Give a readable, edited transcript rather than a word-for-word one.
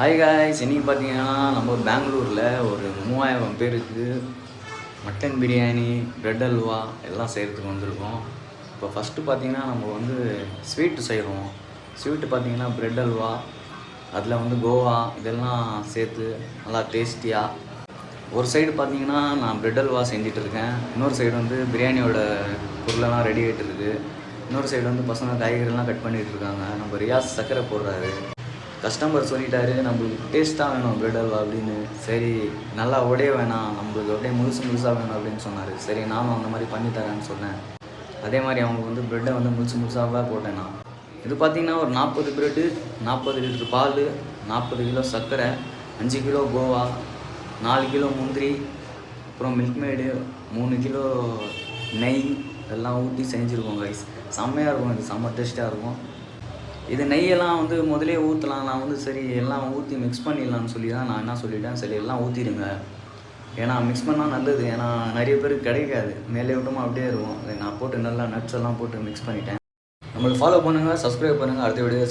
Hi guys, இன்றைக்கி பார்த்தீங்கன்னா நம்ம பெங்களூரில் ஒரு 3000 பேருக்கு மட்டன் பிரியாணி, பிரெட் அல்வா எல்லாம் செய்கிறதுக்கு வந்திருக்கோம். இப்போ ஃபஸ்ட்டு பார்த்தீங்கன்னா நம்ம வந்து ஸ்வீட்டு செய்கிறோம். ஸ்வீட்டு பார்த்தீங்கன்னா பிரெட் அல்வா, அதில் வந்து கோவா இதெல்லாம் சேர்த்து நல்லா டேஸ்டியாக. ஒரு சைடு பார்த்தீங்கன்னா நான் பிரெட் அல்வா செஞ்சுட்டு இருக்கேன். இன்னொரு சைடு வந்து பிரியாணியோட பொருளெல்லாம் ரெடி ஆகிட்டு இருக்குது. இன்னொரு சைடு வந்து பசங்க காய்கறிலாம் கட் பண்ணிகிட்டு இருக்காங்க. நம்ம ரியாஸ் சர்க்கரை போடுறாரு. கஸ்டமர் சொல்லிட்டாரு நம்மளுக்கு டேஸ்ட்டாக வேணும் பிரெட் அல்வா அப்படின்னு. சரி, நல்லா உடைய வேணாம், நம்மளுக்கு அப்படியே முழுசாக வேணும் அப்படின்னு சொன்னார். சரி, நானும் அந்த மாதிரி பண்ணித்தரேன்னு சொன்னேன். அதே மாதிரி அவங்க வந்து ப்ரெட்டை வந்து முழுசாக போட்டேன் நான். இது பார்த்திங்கன்னா ஒரு 40 ப்ரெட்டு, 40 லிட்டர் பால், 40 கிலோ சர்க்கரை, 5 கிலோ கோவா, 4 கிலோ முந்திரி, அப்புறம் மில்க்மேடு, 3 கிலோ நெய் எல்லாம் ஊற்றி செஞ்சுருக்கோம் கைஸ். செம்மையாக இருக்கும், இது செம்ம டேஸ்ட்டாக இருக்கும். இது நெய்யெல்லாம் வந்து முதலே ஊற்றலாம். நான் வந்து சரி எல்லாம் ஊற்றி மிக்ஸ் பண்ணிடலான்னு சொல்லி தான் நான் என்ன சொல்லிட்டேன், சரி எல்லாம் ஊற்றிடுங்க, ஏன்னா மிக்ஸ் பண்ணால் நல்லது. ஏன்னா நிறைய பேருக்கு கிடைக்காது, மேலே விட்டோமா அப்படியே இருக்கும். நான் போட்டு நல்லா நட்ஸ் எல்லாம் போட்டு மிக்ஸ் பண்ணிட்டேன். நம்மளுக்கு ஃபாலோ பண்ணுங்கள், சப்ஸ்கிரைப் பண்ணுங்கள். அடுத்த வீடியோ